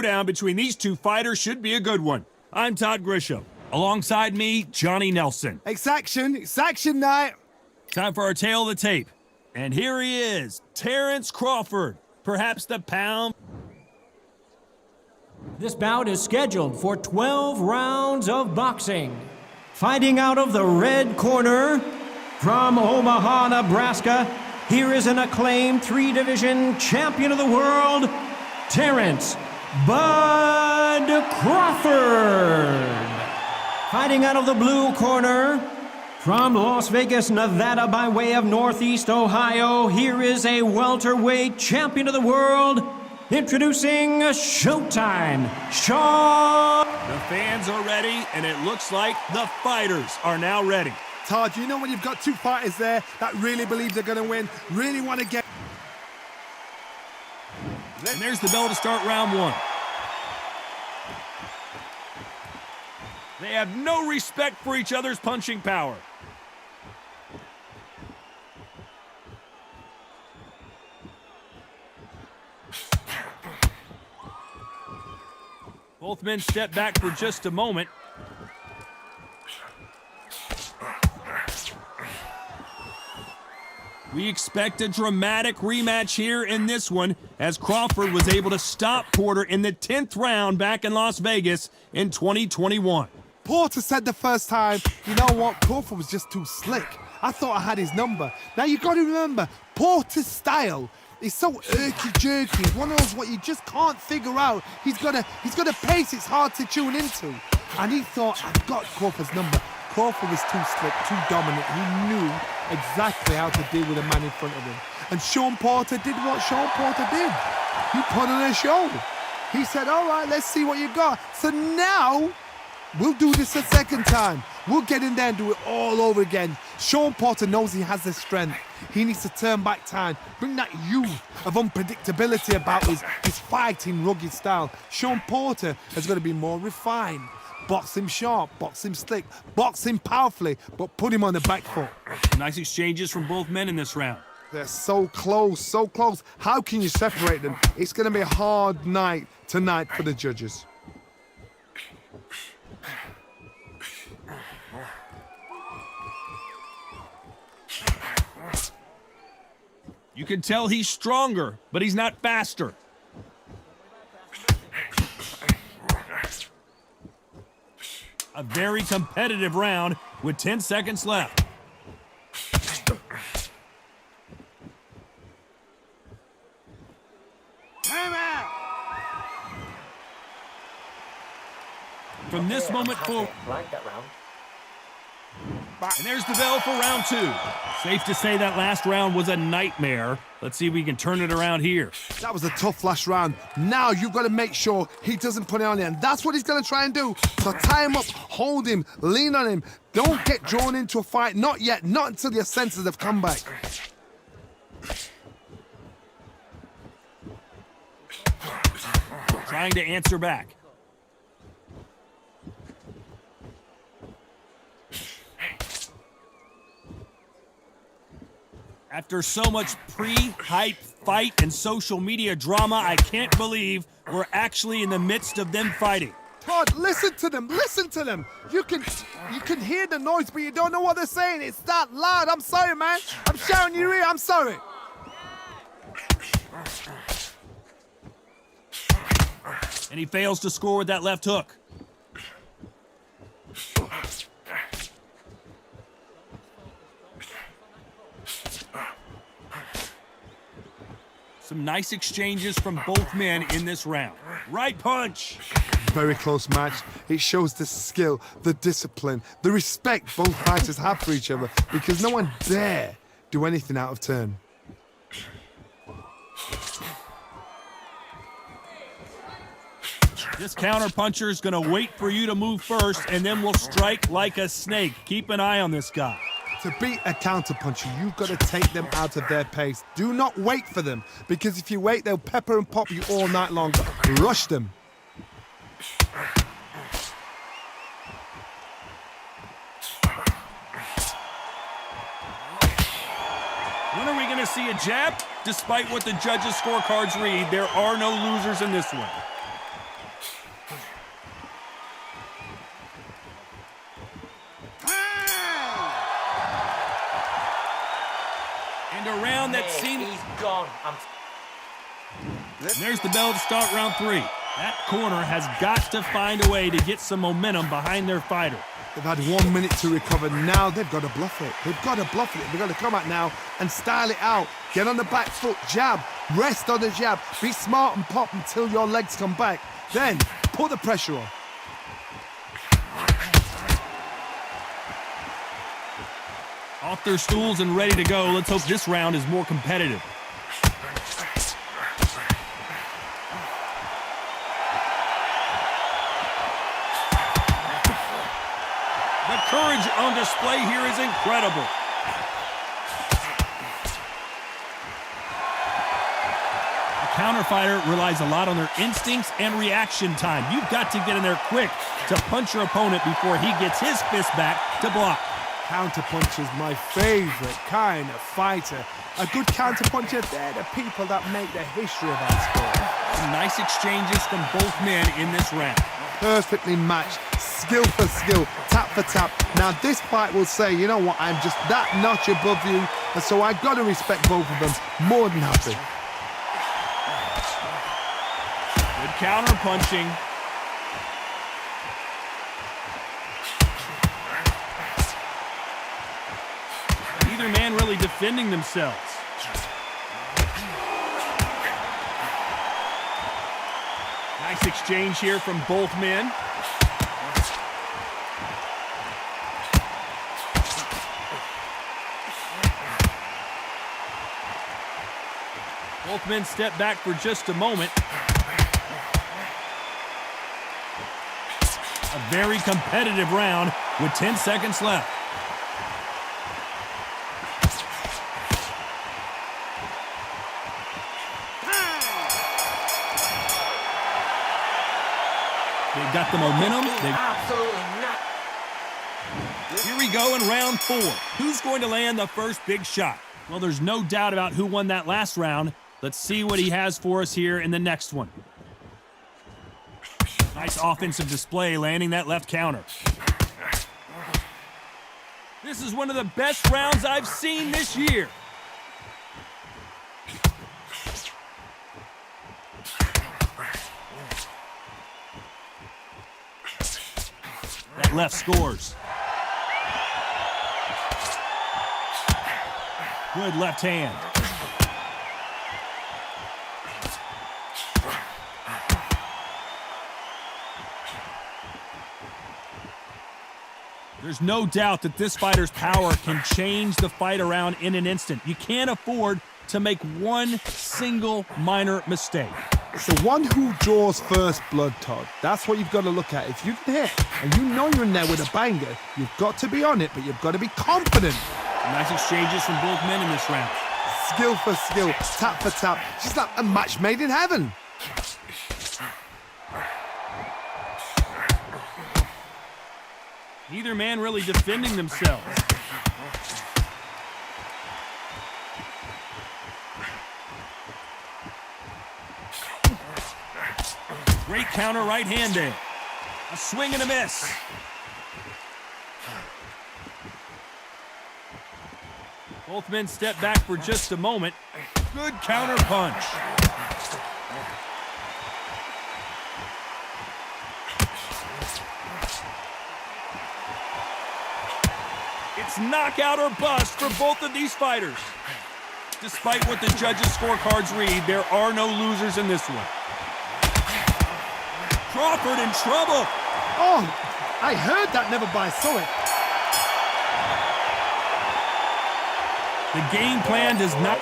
Down between these two fighters should be a good one. I'm Todd Grisham. Alongside me, Johnny Nelson. It's action night. Time for our tale of the tape. And here he is, Terence Crawford, perhaps the pound. This bout is scheduled for 12 rounds of boxing. Fighting out of the red corner, from Omaha, Nebraska, here is an acclaimed three-division champion of the world, Terence Bud Crawford. Fighting out of the blue corner, from Las Vegas, Nevada, by way of Northeast Ohio, here is a welterweight champion of the world, introducing Showtime, Shawn. The fans are ready, and it looks like the fighters are now ready. Todd, you know when you've got two fighters there that really believe they're going to win, really want to get... And there's the bell to start round one. They have no respect for each other's punching power. Both men step back for just a moment. We expect a dramatic rematch here in this one, as Crawford was able to stop Porter in the 10th round back in Las Vegas in 2021. Porter said the first time, you know what, Crawford was just too slick. I thought I had his number. Now you got to remember, Porter's style is so irky-jerky. It's one of those what you just can't figure out. He's got a pace it's hard to tune into. And he thought, I've got Crawford's number. Crawford was too slick, too dominant. He knew exactly how to deal with a man in front of him. And Shawn Porter did what Shawn Porter did. He put on a show. He said, all right, let's see what you got. So now, we'll do this a second time. We'll get in there and do it all over again. Shawn Porter knows he has the strength. He needs to turn back time, bring that youth of unpredictability about his fighting, rugged style. Shawn Porter has got to be more refined. Box him sharp, box him slick, box him powerfully, but put him on the back foot. Nice exchanges from both men in this round. They're so close, so close. How can you separate them? It's going to be a hard night tonight for the judges. You can tell he's stronger, but he's not faster. A very competitive round with 10 seconds left. Time out! From this moment forward. Like that round. And there's the bell for round two. Safe to say that last round was a nightmare. Let's see if we can turn it around here. That was a tough last round. Now you've got to make sure he doesn't put it on you, and that's what he's going to try and do. So tie him up, hold him, lean on him. Don't get drawn into a fight. Not yet. Not until your senses have come back. Trying to answer back. After so much pre-hype fight and social media drama, I can't believe we're actually in the midst of them fighting. Todd, listen to them. Listen to them. You can hear the noise, but you don't know what they're saying. It's that loud. I'm sorry, man. I'm shouting in your ear. I'm sorry. And he fails to score with that left hook. Some nice exchanges from both men in this round. Right punch. Very close match. It shows the skill, the discipline, the respect both fighters have for each other, because no one dare do anything out of turn. This counter-puncher is going to wait for you to move first, and then will strike like a snake. Keep an eye on this guy. To beat a counter-puncher, you've got to take them out of their pace. Do not wait for them, because if you wait, they'll pepper and pop you all night long. Rush them. When are we going to see a jab? Despite what the judges' scorecards read, there are no losers in this one. one that seemed... He's gone. There's the bell to start round 3. That corner has got to find a way to get some momentum behind their fighter. They've had 1 minute to recover. Now they've got to bluff it. They've got to bluff it. They've got to come out now and style it out. Get on the back foot, jab, rest on the jab. Be smart and pop until your legs come back. Then put the pressure on. Off their stools and ready to go. Let's hope this round is more competitive. The courage on display here is incredible. A counterfighter relies a lot on their instincts and reaction time. You've got to get in there quick to punch your opponent before he gets his fist back to block. Counterpunch is my favorite kind of fighter. A good counterpuncher, they're the people that make the history of that sport. Some nice exchanges from both men in this round. Perfectly matched, skill for skill, tap for tap. Now this fight will say, you know what, I'm just that notch above you, and so I've got to respect both of them more than happy. Good counter punching. Neither man really defending themselves. Nice exchange here from both men. Both men step back for just a moment. A very competitive round with 10 seconds left. They've got the momentum. Absolutely not. Here we go in round 4. Who's going to land the first big shot? Well, there's no doubt about who won that last round. Let's see what he has for us here in the next one. Nice offensive display, landing that left counter. This is one of the best rounds I've seen this year. That left scores. Good left hand. There's no doubt that this fighter's power can change the fight around in an instant. You can't afford to make one single minor mistake. It's the one who draws first blood, Todd. That's what you've got to look at. If you can hit and you know you're in there with a banger, you've got to be on it, but you've got to be confident. Nice exchanges from both men in this round. Skill for skill, tap for tap. Just like a match made in heaven. Neither man really defending themselves. Great counter right hand there. A swing and a miss. Both men step back for just a moment. Good counter punch. It's knockout or bust for both of these fighters. Despite what the judges' scorecards read, there are no losers in this one. Crawford in trouble. Oh, I heard that, never by saw it. The game plan does not...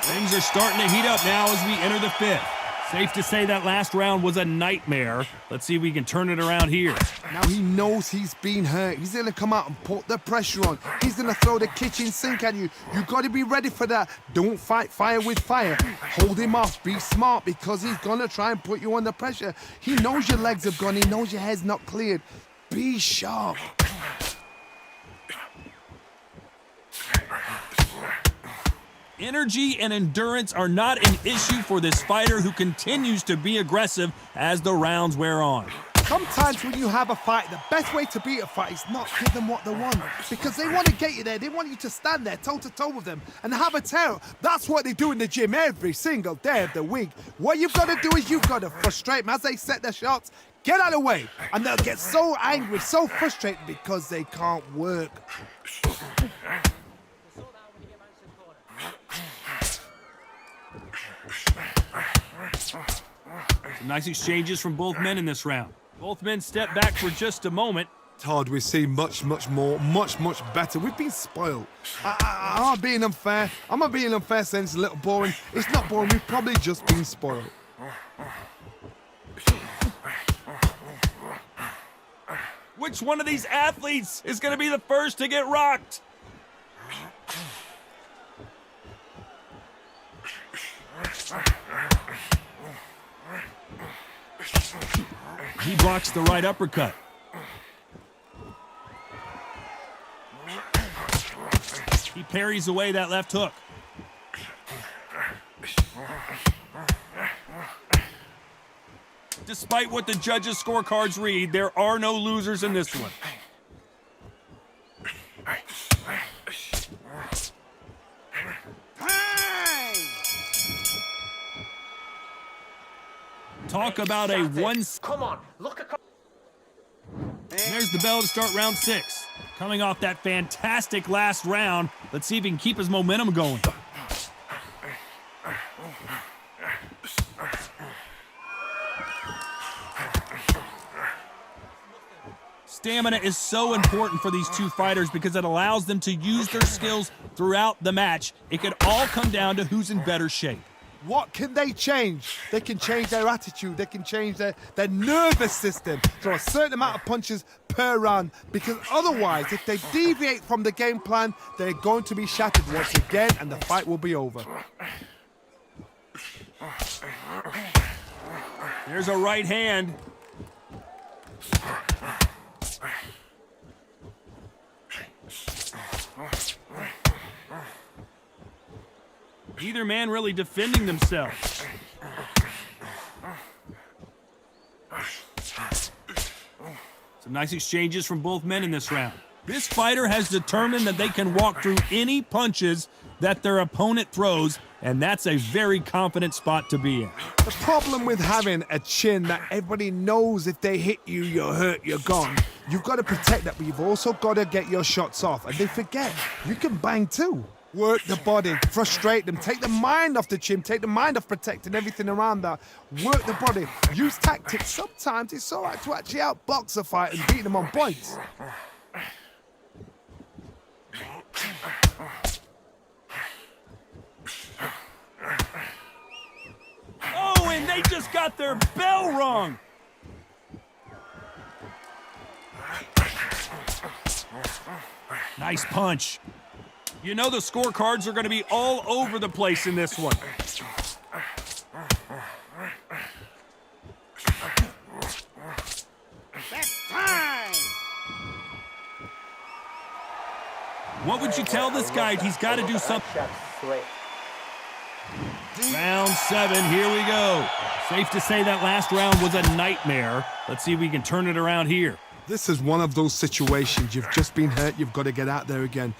Things are starting to heat up now as we enter the 5th. Safe to say that last round was a nightmare. Let's see if we can turn it around here. Now he knows he's been hurt. He's going to come out and put the pressure on. He's going to throw the kitchen sink at you. You've got to be ready for that. Don't fight fire with fire. Hold him off. Be smart because he's going to try and put you under pressure. He knows your legs have gone. He knows your head's not cleared. Be sharp. Energy and endurance are not an issue for this fighter who continues to be aggressive as the rounds wear on. Sometimes when you have a fight, the best way to beat a fight is not give them what they want. Because they want to get you there. They want you to stand there toe-to-toe with them and have a tear. That's what they do in the gym every single day of the week. What you've got to do is you've got to frustrate them as they set their shots. Get out of the way. And they'll get so angry, so frustrated because they can't work. Some nice exchanges from both men in this round. Both men step back for just a moment. Todd, we've seen much more, much better. We've been spoiled. I'm not being unfair. I'm not being unfair saying it's a little boring. It's not boring. We've probably just been spoiled. Which one of these athletes is going to be the first to get rocked? He blocks the right uppercut. He parries away that left hook. Despite what the judges' scorecards read, there are no losers in this one. Talk about a one. Come on, look at. There's the bell to start round 6. Coming off that fantastic last round, let's see if he can keep his momentum going. Stamina is so important for these two fighters because it allows them to use their skills throughout the match. It could all come down to who's in better shape. What can they change? They can change their attitude. They can change their nervous system. Throw a certain amount of punches per round. Because otherwise, if they deviate from the game plan, they're going to be shattered once again and the fight will be over. There's a right hand. Neither man really defending themselves. Some nice exchanges from both men in this round. This fighter has determined that they can walk through any punches that their opponent throws, and that's a very confident spot to be in. The problem with having a chin that everybody knows if they hit you, you're hurt, you're gone. You've got to protect that, but you've also got to get your shots off. And they forget, you can bang too. Work the body, frustrate them, take the mind off the chin, take the mind off protecting everything around that. Work the body, use tactics. Sometimes it's all right to actually outbox a fight and beat them on points. Oh, and they just got their bell rung. Nice punch. You know the scorecards are going to be all over the place in this one. That's time! What would you tell this guy? He's got to do something. Round 7, here we go. Safe to say that last round was a nightmare. Let's see if we can turn it around here. This is one of those situations. You've just been hurt, you've got to get out there again.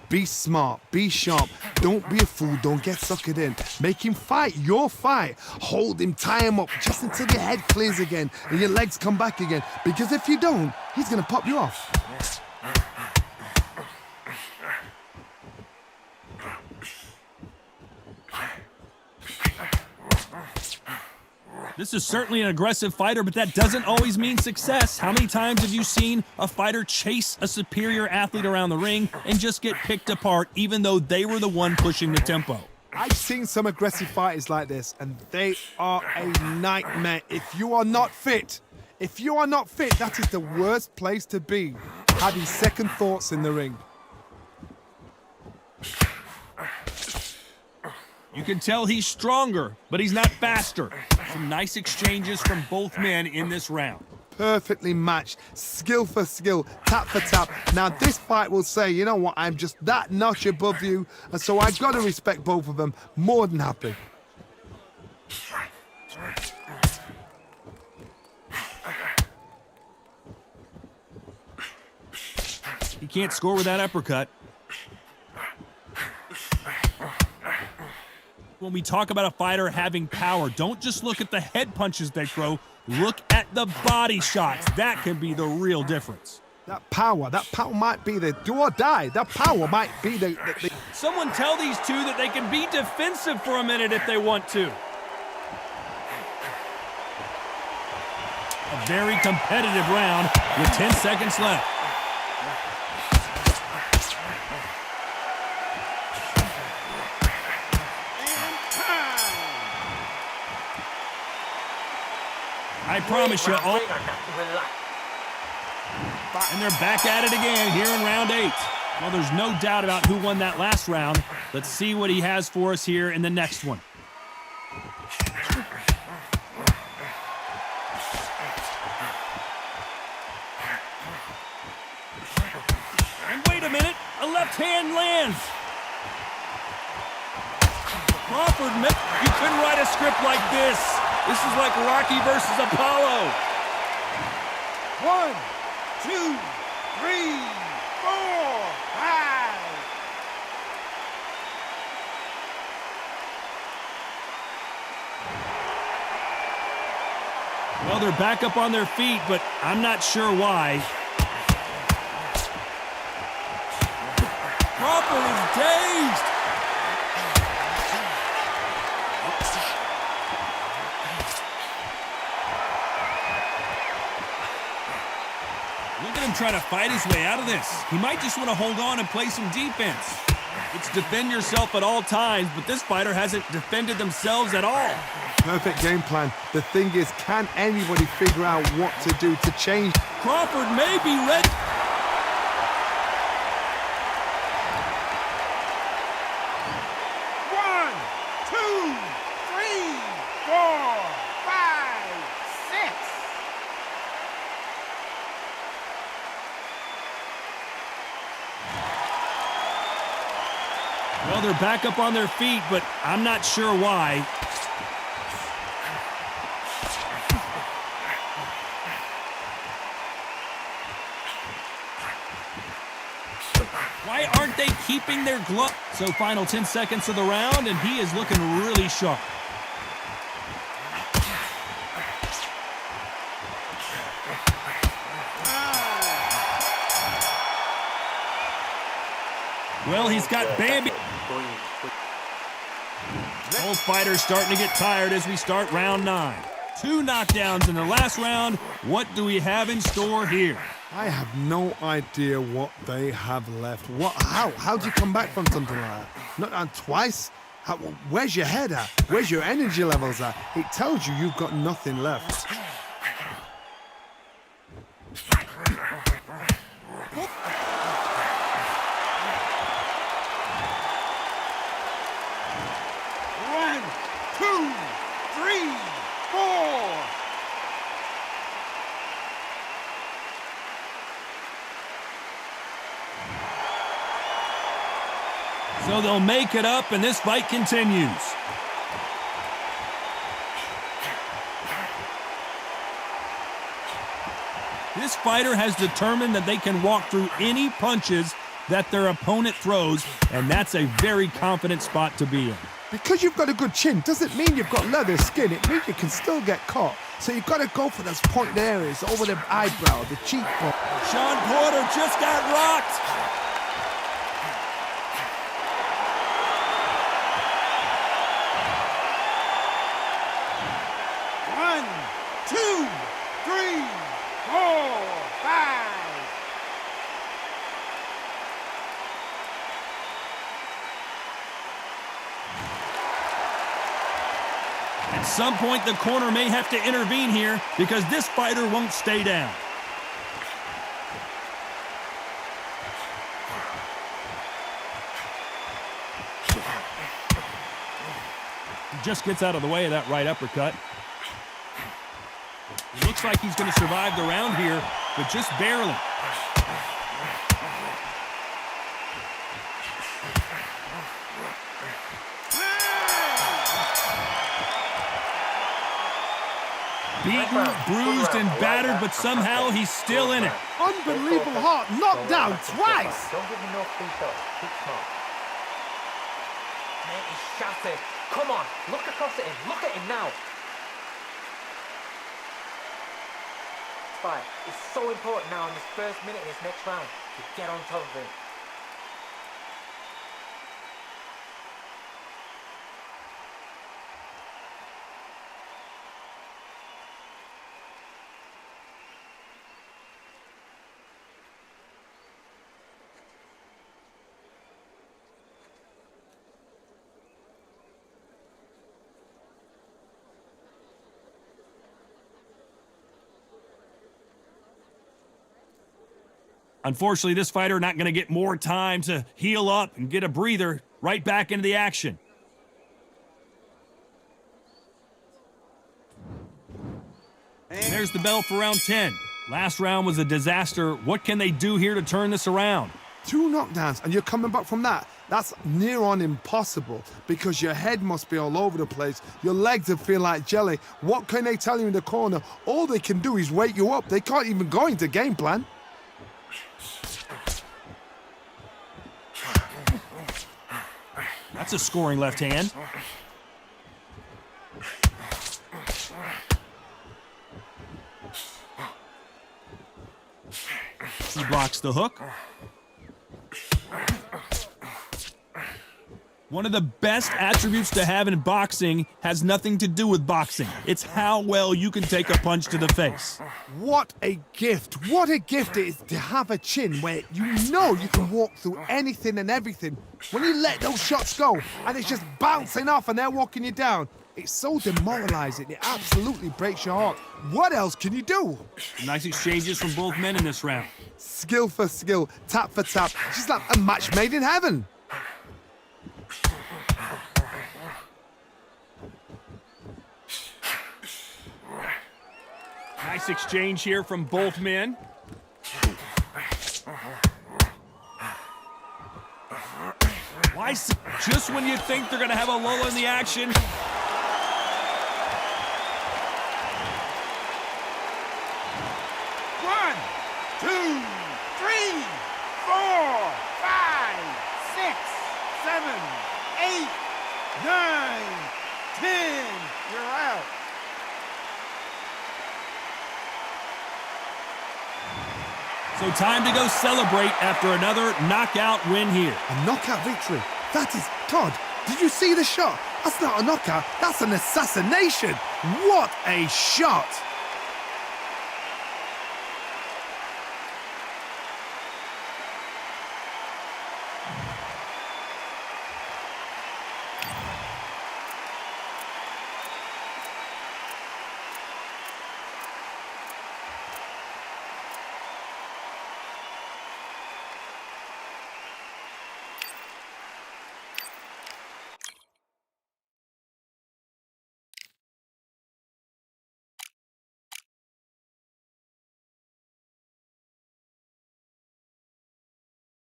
Be smart, be sharp, don't be a fool, don't get suckered in. Make him fight your fight. Hold him, tie him up just until your head clears again and your legs come back again. Because if you don't, he's gonna pop you off. This is certainly an aggressive fighter, but that doesn't always mean success. How many times have you seen a fighter chase a superior athlete around the ring and just get picked apart even though they were the one pushing the tempo? I've seen some aggressive fighters like this, and they are a nightmare. If you are not fit, that is the worst place to be, having second thoughts in the ring. You can tell he's stronger, but he's not faster. Some nice exchanges from both men in this round. Perfectly matched, skill for skill, tap for tap. Now this fight will say, you know what, I'm just that notch above you, and so I've got to respect both of them. More than happy. He can't score with that uppercut. When we talk about a fighter having power, don't just look at the head punches they throw. Look at the body shots. That can be the real difference. That power might be the do or die. That power might be the... Someone tell these two that they can be defensive for a minute if they want to. A very competitive round with 10 seconds left. I promise you all. And they're back at it again here in round 8. Well, there's no doubt about who won that last round. Let's see what he has for us here in the next one. And wait a minute, a left hand lands. Crawford, you couldn't write a script like this. This is like Rocky versus Apollo. 1, 2, 3, 4, 5. Well, they're back up on their feet, but I'm not sure why. Crawford is dazed. Look at him trying to fight his way out of this. He might just want to hold on and play some defense. It's defend yourself at all times, but this fighter hasn't defended themselves at all. Perfect game plan. The thing is, can anybody figure out what to do to change? Crawford may be ready. Well, they're back up on their feet, but I'm not sure why. Why aren't they keeping their glove? So final 10 seconds of the round, and he is looking really sharp. Well, he's got Bambi. Both fighters starting to get tired as we start round 9. 2 knockdowns in the last round. What do we have in store here? I have no idea what they have left. How do you come back from something like that? Not down twice? Where's your head at? Where's your energy levels at? It tells you you've got nothing left. So they'll make it up, and this fight continues. This fighter has determined that they can walk through any punches that their opponent throws, and that's a very confident spot to be in. Because you've got a good chin doesn't mean you've got leather skin. It means you can still get caught. So you've got to go for those pointed areas over the eyebrow, the cheekbone. SHAWN Porter just got rocked. At some point, the corner may have to intervene here because this fighter won't stay down. He just gets out of the way of that right uppercut. It looks like he's going to survive the round here, but just barely. beaten, bruised, and battered, but somehow he's still in it. Unbelievable heart, knocked down twice. Don't give me no free shots. Keep smart. Mate, he's shattered. Come on, look across at him. Look at him now. Spy, it's so important now in this first minute of this next round to get on top of him. Unfortunately, this fighter not going to get more time to heal up and get a breather. Right back into the action. And there's the bell for round 10. Last round was a disaster. What can they do here to turn this around? 2 knockdowns and you're coming back from that. That's near on impossible because your head must be all over the place. Your legs will feel like jelly. What can they tell you in the corner? All they can do is wake you up. They can't even go into game plan. That's a scoring left hand. He blocks the hook. One of the best attributes to have in boxing has nothing to do with boxing. It's how well you can take a punch to the face. What a gift. What a gift it is to have a chin where you know you can walk through anything and everything. When you let those shots go and it's just bouncing off and they're walking you down, it's so demoralizing. It absolutely breaks your heart. What else can you do? Nice exchanges from both men in this round. Skill for skill, tap for tap. Just like a match made in heaven. Nice exchange here from both men. Why, just when you think they're going to have a lull in the action. One, 2, 3, 4, 5, 6, 7, 8, 9, 10. You're out. So time to go celebrate after another knockout win here. A knockout victory. That is, God, did you see the shot? That's not a knockout, that's an assassination. What a shot.